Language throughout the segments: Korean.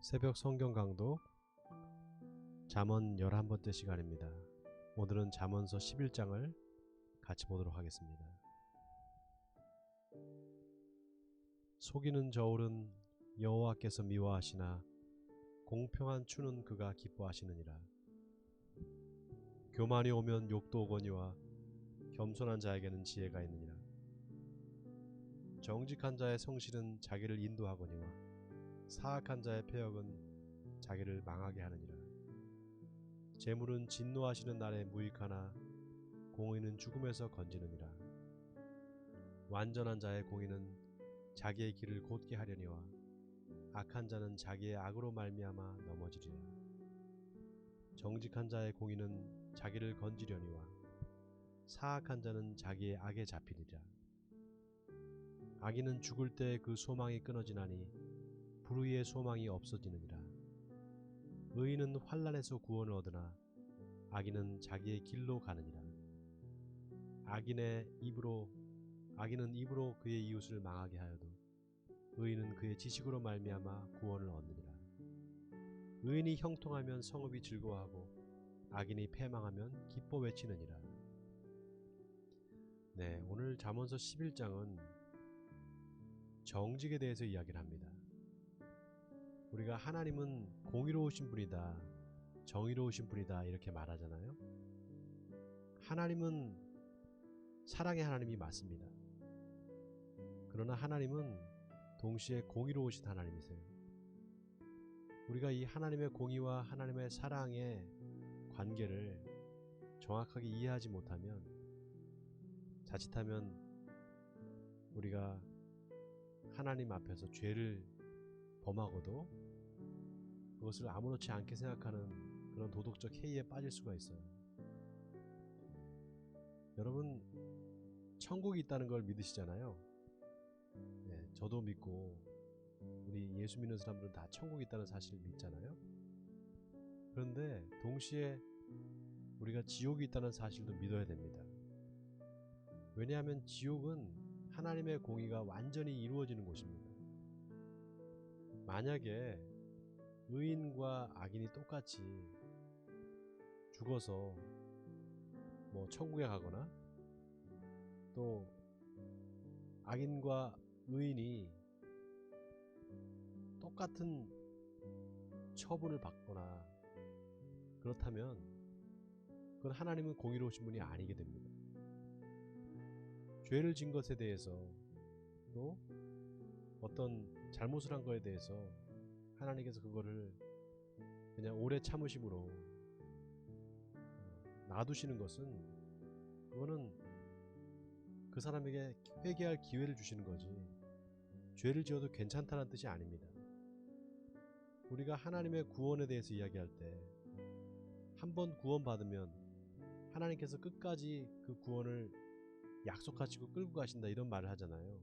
새벽 성경 강독 잠언 11번째 시간입니다. 오늘은 잠언서 11장을 같이 보도록 하겠습니다. 속이는 저울은 여호와께서 미워하시나 공평한 추는 그가 기뻐하시느니라. 교만이 오면 욕도 오거니와 겸손한 자에게는 지혜가 있느니라. 정직한 자의 성실은 자기를 인도하거니와 사악한 자의 패역은 자기를 망하게 하느니라. 재물은 진노하시는 날에 무익하나 공의는 죽음에서 건지느니라. 완전한 자의 공의는 자기의 길을 곧게 하려니와 악한 자는 자기의 악으로 말미암아 넘어지리라. 정직한 자의 공의는 자기를 건지려니와 사악한 자는 자기의 악에 잡히리라. 악인은 죽을 때 그 소망이 끊어지나니 불의의 소망이 없어지느니라. 의인은 환난에서 구원을 얻으나 악인은 자기의 길로 가느니라. 악인은 입으로 그의 이웃을 망하게 하여도 의인은 그의 지식으로 말미암아 구원을 얻느니라. 의인이 형통하면 성읍이 즐거워하고 악인이 패망하면 기뻐 외치느니라. 네, 오늘 잠언서 11장은 정직에 대해서 이야기를 합니다. 우리가 하나님은 공의로우신 분이다, 정의로우신 분이다 이렇게 말하잖아요. 하나님은 사랑의 하나님이 맞습니다. 그러나 하나님은 동시에 공의로우신 하나님이세요. 우리가 이 하나님의 공의와 하나님의 사랑의 관계를 정확하게 이해하지 못하면 자칫하면 우리가 하나님 앞에서 죄를 범하고도 그것을 아무렇지 않게 생각하는 그런 도덕적 해이에 빠질 수가 있어요. 여러분, 천국이 있다는 걸 믿으시잖아요. 네, 저도 믿고 우리 예수 믿는 사람들은 다 천국이 있다는 사실을 믿잖아요. 그런데 동시에 우리가 지옥이 있다는 사실도 믿어야 됩니다. 왜냐하면 지옥은 하나님의 공의가 완전히 이루어지는 곳입니다. 만약에 의인과 악인이 똑같이 죽어서 천국에 가거나 또 악인과 의인이 똑같은 처분을 받거나 그렇다면 그건 하나님은 공의로우신 분이 아니게 됩니다. 죄를 진 것에 대해서 또 어떤 잘못을 한 거에 대해서 하나님께서 그거를 그냥 오래 참으심으로 놔두시는 것은 그거는 그 사람에게 회개할 기회를 주시는 거지 죄를 지어도 괜찮다는 뜻이 아닙니다. 우리가 하나님의 구원에 대해서 이야기할 때 한 번 구원받으면 하나님께서 끝까지 그 구원을 약속하시고 끌고 가신다 이런 말을 하잖아요.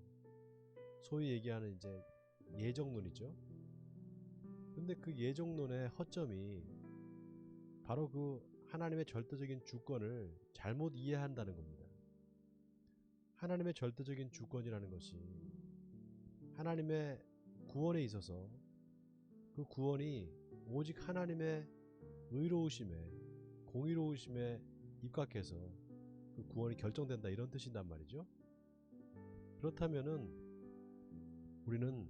소위 얘기하는 이제 예정론이죠. 근데 그 예정론의 허점이 바로 그 하나님의 절대적인 주권을 잘못 이해한다는 겁니다. 하나님의 절대적인 주권이라는 것이 하나님의 구원에 있어서 그 구원이 오직 하나님의 의로우심에 공의로우심에 입각해서 그 구원이 결정된다 이런 뜻인단 말이죠. 그렇다면은 우리는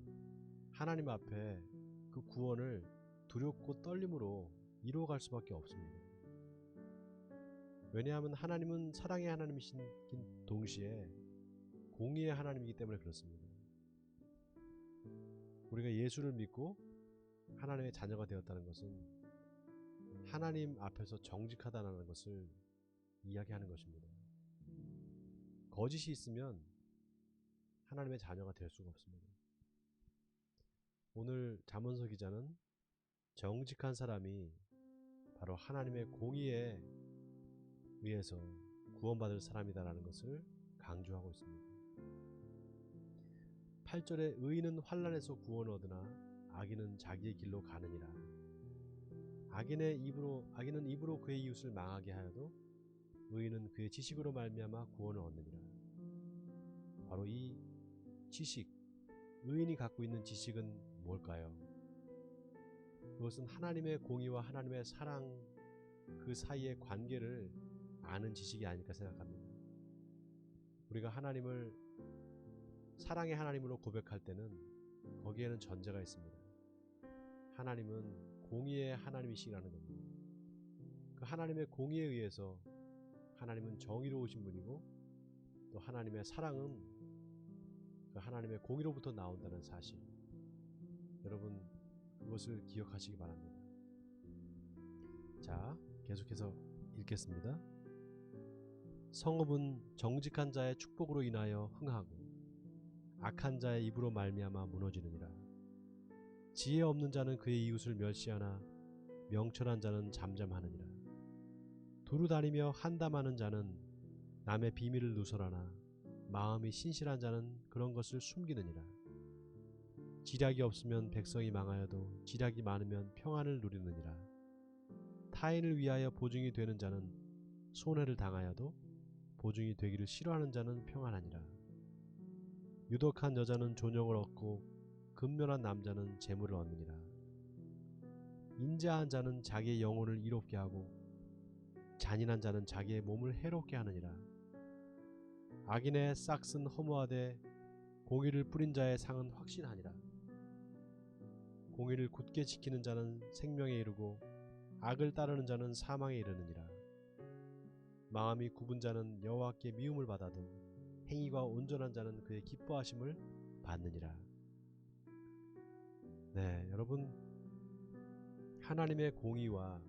하나님 앞에 그 구원을 두렵고 떨림으로 이루어갈 수밖에 없습니다. 왜냐하면 하나님은 사랑의 하나님이신 동시에 공의의 하나님이기 때문에 그렇습니다. 우리가 예수를 믿고 하나님의 자녀가 되었다는 것은 하나님 앞에서 정직하다는 것을 이야기하는 것입니다. 거짓이 있으면 하나님의 자녀가 될 수가 없습니다. 오늘 잠언서 기자는 정직한 사람이 바로 하나님의 공의에 의해서 구원받을 사람이다라는 것을 강조하고 있습니다. 8절에 의인은 환난에서 구원을 얻으나 악인은 자기의 길로 가느니라. 악인은 입으로 그의 이웃을 망하게 하여도 의인은 그의 지식으로 말미암아 구원을 얻느니라. 바로 이 지식, 의인이 갖고 있는 지식은 뭘까요? 그것은 하나님의 공의와 하나님의 사랑 그 사이의 관계를 아는 지식이 아닐까 생각합니다. 우리가 하나님을 사랑의 하나님으로 고백할 때는 거기에는 전제가 있습니다. 하나님은 공의의 하나님이시라는 겁니다. 그 하나님의 공의에 의해서 하나님은 정의로우신 분이고 또 하나님의 사랑은 그 하나님의 공의로부터 나온다는 사실, 여러분 그것을 기억하시기 바랍니다. 자, 계속해서 읽겠습니다. 성읍은 정직한 자의 축복으로 인하여 흥하고 악한 자의 입으로 말미암아 무너지느니라. 지혜 없는 자는 그의 이웃을 멸시하나 명철한 자는 잠잠하느니라. 두루 다니며 한담하는 자는 남의 비밀을 누설하나 마음이 신실한 자는 그런 것을 숨기느니라. 지략이 없으면 백성이 망하여도 지략이 많으면 평안을 누리느니라. 타인을 위하여 보증이 되는 자는 손해를 당하여도 보증이 되기를 싫어하는 자는 평안하니라. 유독한 여자는 존영을 얻고 근면한 남자는 재물을 얻느니라. 인자한 자는 자기의 영혼을 이롭게 하고 잔인한 자는 자기의 몸을 해롭게 하느니라. 악인의 싹은 허무하되 공의를 뿌린 자의 상은 확신하니라. 공의를 굳게 지키는 자는 생명에 이르고 악을 따르는 자는 사망에 이르느니라. 마음이 굽은 자는 여호와께 미움을 받아도 행위가 온전한 자는 그의 기뻐하심을 받느니라. 네, 여러분, 하나님의 공의와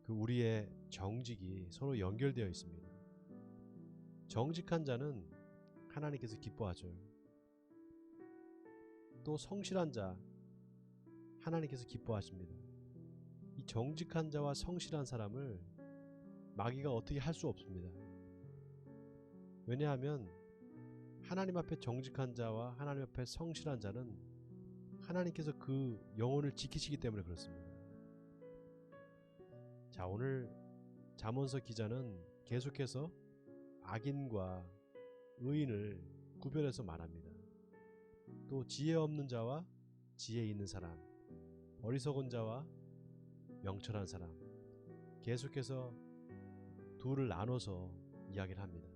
그 우리의 정직이 서로 연결되어 있습니다. 정직한 자는 하나님께서 기뻐하죠. 또 성실한 자 하나님께서 기뻐하십니다. 이 정직한 자와 성실한 사람을 마귀가 어떻게 할 수 없습니다. 왜냐하면 하나님 앞에 정직한 자와 하나님 앞에 성실한 자는 하나님께서 그 영혼을 지키시기 때문에 그렇습니다. 자, 오늘 잠언서 기자는 계속해서 악인과 의인을 구별해서 말합니다. 또 지혜 없는 자와 지혜 있는 사람, 어리석은 자와 명철한 사람, 계속해서 둘을 나눠서 이야기를 합니다.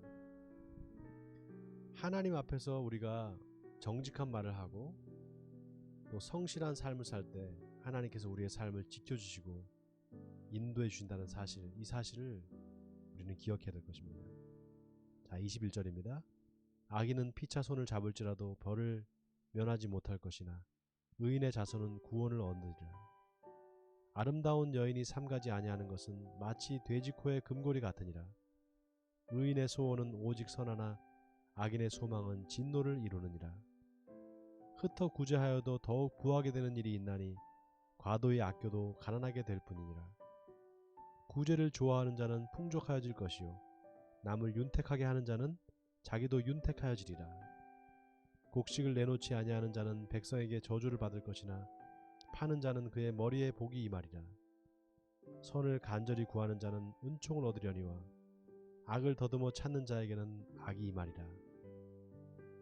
하나님 앞에서 우리가 정직한 말을 하고 또 성실한 삶을 살 때 하나님께서 우리의 삶을 지켜주시고 인도해 주신다는 사실, 이 사실을 우리는 기억해야 될 것입니다. 자, 21절입니다. 악인은 피차 손을 잡을지라도 벌을 면하지 못할 것이나 의인의 자손은 구원을 얻느니라. 아름다운 여인이 삼가지 아니하는 것은 마치 돼지코의 금고리 같으니라. 의인의 소원은 오직 선하나 악인의 소망은 진노를 이루느니라. 흩어 구제하여도 더욱 부하게 되는 일이 있나니 과도히 아껴도 가난하게 될 뿐이니라. 구제를 좋아하는 자는 풍족하여질 것이요 남을 윤택하게 하는 자는 자기도 윤택하여지리라. 곡식을 내놓지 아니하는 자는 백성에게 저주를 받을 것이나 파는 자는 그의 머리에 복이 임하리라. 선을 간절히 구하는 자는 은총을 얻으려니와 악을 더듬어 찾는 자에게는 악이 임하리라.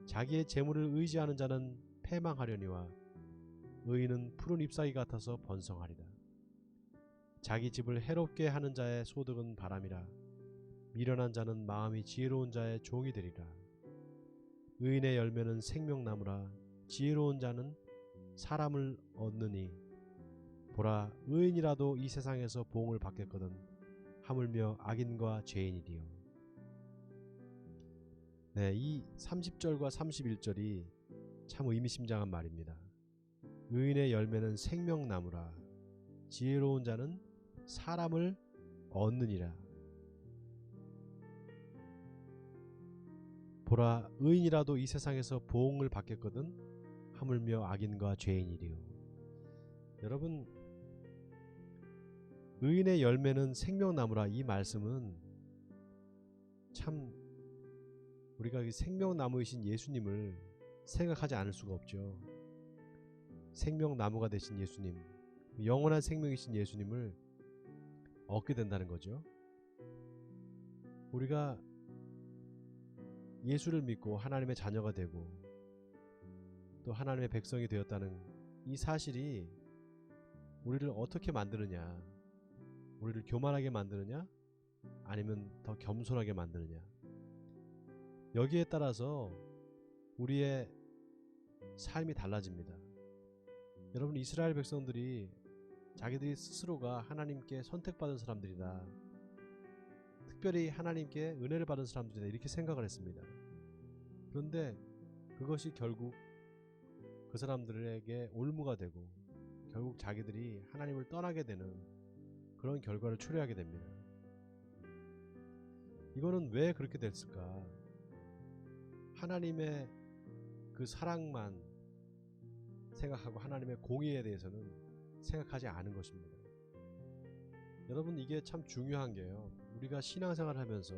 자기의 재물을 의지하는 자는 패망하려니와 의인은 푸른 잎사귀 같아서 번성하리라. 자기 집을 해롭게 하는 자의 소득은 바람이라. 미련한 자는 마음이 지혜로운 자의 종이 되리라. 의인의 열매는 생명나무라. 지혜로운 자는 사람을 얻느니 보라, 의인이라도 이 세상에서 보응을 받겠거든 하물며 악인과 죄인이리요. 네, 이 30절과 31절이 참 의미심장한 말입니다. 의인의 열매는 생명나무라. 지혜로운 자는 사람을 얻느니라. 보라, 의인이라도 이 세상에서 보응을 받겠거든 하물며 악인과 죄인이리요. 여러분, 의인의 열매는 생명나무라, 이 말씀은 참 우리가 생명나무이신 예수님을 생각하지 않을 수가 없죠. 생명나무가 되신 예수님, 영원한 생명이신 예수님을 얻게 된다는 거죠. 우리가 예수를 믿고 하나님의 자녀가 되고 또 하나님의 백성이 되었다는 이 사실이 우리를 어떻게 만드느냐, 우리를 교만하게 만드느냐, 아니면 더 겸손하게 만드느냐, 여기에 따라서 우리의 삶이 달라집니다. 여러분, 이스라엘 백성들이 자기들이 스스로가 하나님께 선택받은 사람들이다, 특별히 하나님께 은혜를 받은 사람들이다, 이렇게 생각을 했습니다. 그런데 그것이 결국 그 사람들에게 올무가 되고 결국 자기들이 하나님을 떠나게 되는 그런 결과를 초래하게 됩니다. 이거는 왜 그렇게 됐을까? 하나님의 그 사랑만 생각하고 하나님의 공의에 대해서는 생각하지 않은 것입니다. 여러분, 이게 참 중요한 게요, 우리가 신앙생활을 하면서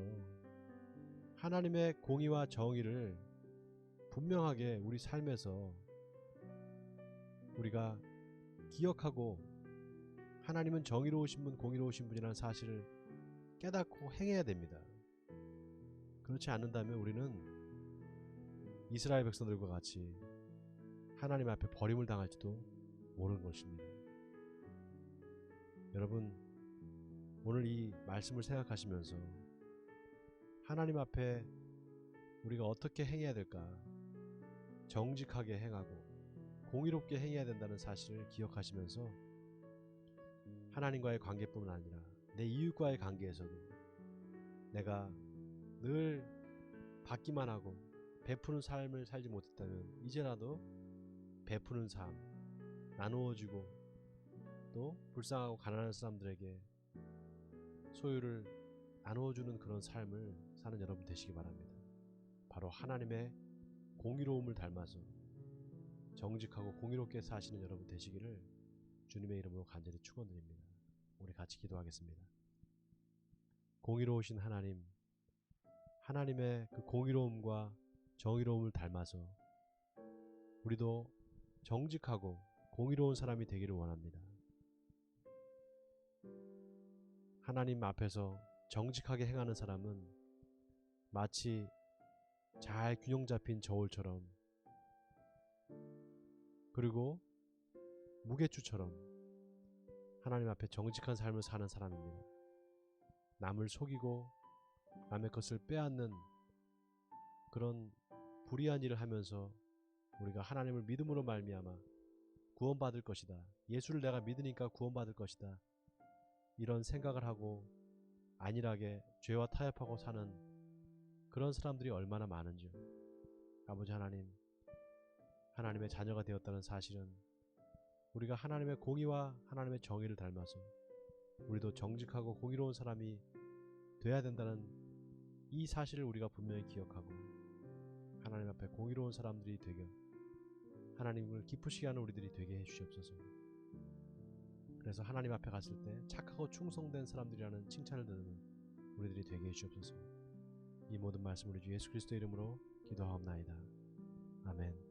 하나님의 공의와 정의를 분명하게 우리 삶에서 우리가 기억하고 하나님은 정의로우신 분, 공의로우신 분이라는 사실을 깨닫고 행해야 됩니다. 그렇지 않는다면 우리는 이스라엘 백성들과 같이 하나님 앞에 버림을 당할지도 모르는 것입니다. 여러분, 오늘 이 말씀을 생각하시면서 하나님 앞에 우리가 어떻게 행해야 될까, 정직하게 행하고 공의롭게 행해야 된다는 사실을 기억하시면서 하나님과의 관계뿐만 아니라 내 이웃과의 관계에서도 내가 늘 받기만 하고 베푸는 삶을 살지 못했다면 이제라도 베푸는 삶, 나누어주고 또 불쌍하고 가난한 사람들에게 소유를 나누어주는 그런 삶을 사는 여러분 되시기 바랍니다. 바로 하나님의 공의로움을 닮아서 정직하고 공의롭게 사시는 여러분 되시기를 주님의 이름으로 간절히 축원드립니다. 우리 같이 기도하겠습니다. 공의로우신 하나님, 하나님의 그 공의로움과 정의로움을 닮아서 우리도 정직하고 공의로운 사람이 되기를 원합니다. 하나님 앞에서 정직하게 행하는 사람은 마치 잘 균형 잡힌 저울처럼, 그리고 무게추처럼 하나님 앞에 정직한 삶을 사는 사람입니다. 남을 속이고 남의 것을 빼앗는 그런 불의한 일을 하면서 우리가 하나님을 믿음으로 말미암아 구원받을 것이다, 예수를 내가 믿으니까 구원받을 것이다, 이런 생각을 하고 안일하게 죄와 타협하고 사는 그런 사람들이 얼마나 많은지요. 아버지 하나님, 하나님의 자녀가 되었다는 사실은 우리가 하나님의 공의와 하나님의 정의를 닮아서 우리도 정직하고 공의로운 사람이 돼야 된다는 이 사실을 우리가 분명히 기억하고 하나님 앞에 공의로운 사람들이 되게, 하나님을 기쁘시게 하는 우리들이 되게 해주시옵소서. 그래서 하나님 앞에 갔을 때 착하고 충성된 사람들이라는 칭찬을 듣는 우리들이 되게 해주시옵소서. 이 모든 말씀 우리 주 예수 그리스도의 이름으로 기도하옵나이다. 아멘.